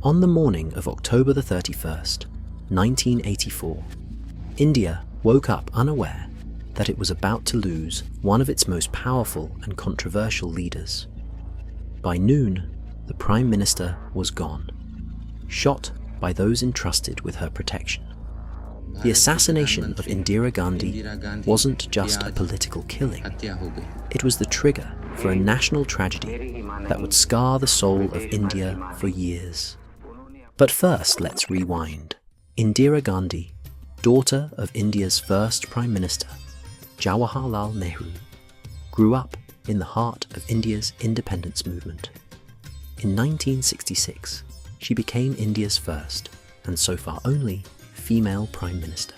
On the morning of October the 31st, 1984, India woke up unaware that it was about to lose one of its most powerful and controversial leaders. By noon, the Prime Minister was gone, shot by those entrusted with her protection. The assassination of Indira Gandhi wasn't just a political killing. It was the trigger for a national tragedy that would scar the soul of India for years. But first, let's rewind. Indira Gandhi, daughter of India's first Prime Minister, Jawaharlal Nehru, grew up in the heart of India's independence movement. In 1966, she became India's first, and so far only, female Prime Minister.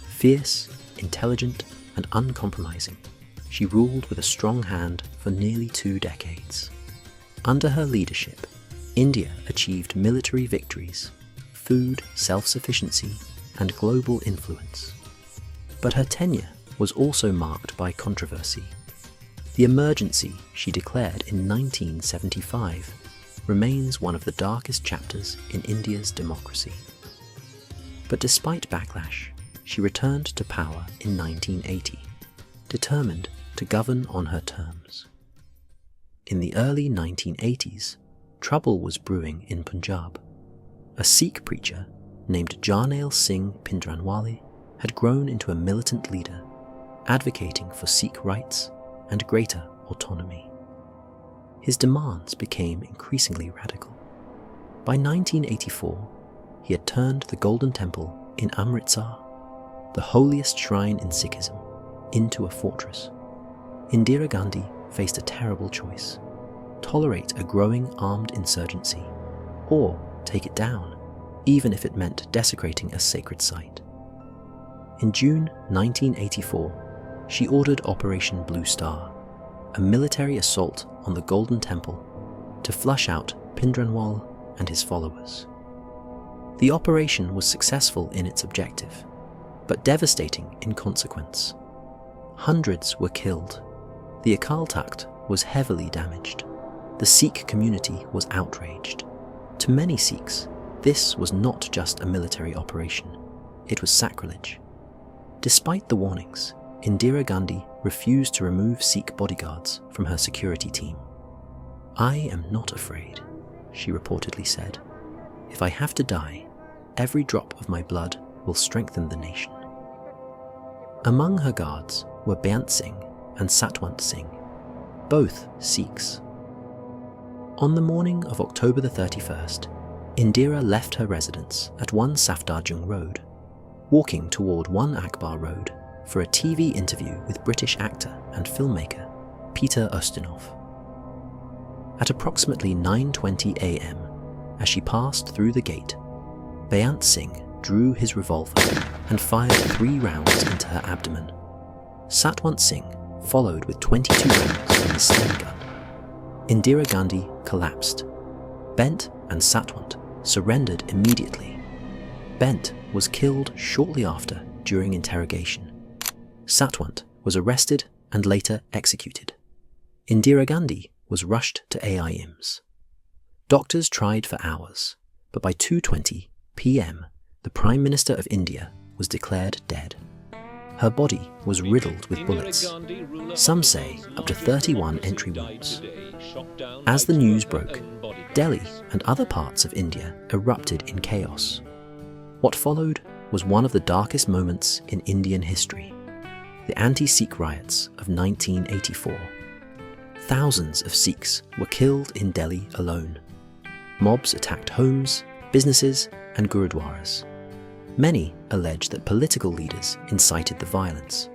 Fierce, intelligent, and uncompromising, she ruled with a strong hand for nearly 2 decades. Under her leadership, India achieved military victories, food self-sufficiency, and global influence. But her tenure was also marked by controversy. The emergency she declared in 1975 remains one of the darkest chapters in India's democracy. But despite backlash, she returned to power in 1980, determined to govern on her terms. In the early 1980s, trouble was brewing in Punjab. A Sikh preacher named Jarnail Singh Phindranwale had grown into a militant leader, advocating for Sikh rights and greater autonomy. His demands became increasingly radical. By 1984, he had turned the Golden Temple in Amritsar, the holiest shrine in Sikhism, into a fortress. Indira Gandhi faced a terrible choice: tolerate a growing armed insurgency, or take it down, even if it meant desecrating a sacred site. In June 1984, she ordered Operation Blue Star, a military assault on the Golden Temple, to flush out Phindranwale and his followers. The operation was successful in its objective, but devastating in consequence. Hundreds were killed. The Akal Takht was heavily damaged. The Sikh community was outraged. To many Sikhs, this was not just a military operation, it was sacrilege. Despite the warnings, Indira Gandhi refused to remove Sikh bodyguards from her security team. "I am not afraid," she reportedly said. "If I have to die, every drop of my blood will strengthen the nation." Among her guards were Beyant Singh and Satwant Singh, both Sikhs. On the morning of October the 31st, Indira left her residence at 1 Safdarjung Road, walking toward 1 Akbar Road for a TV interview with British actor and filmmaker Peter Ustinov. At approximately 9:20 a.m, as she passed through the gate, Beyant Singh drew his revolver and fired 3 rounds into her abdomen. Satwant Singh followed with 22 rounds from his stun gun. Indira Gandhi collapsed. Bent and Satwant surrendered immediately. Bent was killed shortly after during interrogation. Satwant was arrested and later executed. Indira Gandhi was rushed to AIIMS. Doctors tried for hours, but by 2:20 p.m, the Prime Minister of India was declared dead. Her body was riddled with bullets, some say up to 31 entry wounds. As the news broke, Delhi and other parts of India erupted in chaos. What followed was one of the darkest moments in Indian history: the anti-Sikh riots of 1984. Thousands of Sikhs were killed in Delhi alone. Mobs attacked homes, businesses, and gurudwaras. Many allege that political leaders incited the violence.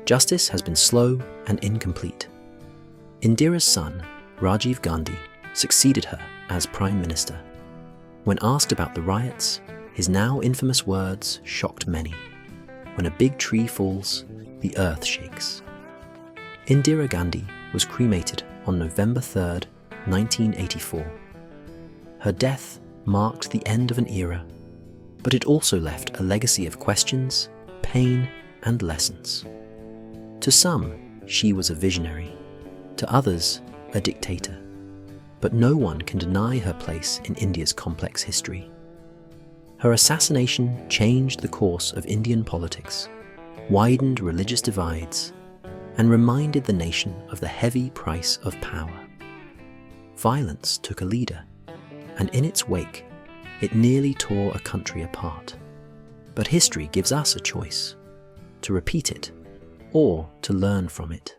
Justice has been slow and incomplete. Indira's son, Rajiv Gandhi, succeeded her as Prime Minister. When asked about the riots, his now infamous words shocked many. "When a big tree falls, the earth shakes." Indira Gandhi was cremated on November 3, 1984. Her death marked the end of an era, but it also left a legacy of questions, pain, and lessons. To some, she was a visionary. To others, a dictator. but no one can deny her place in India's complex history. Her assassination changed the course of Indian politics, widened religious divides, and reminded the nation of the heavy price of power. Violence took a leader, and in its wake, it nearly tore a country apart. But history gives us a choice: to repeat it or to learn from it.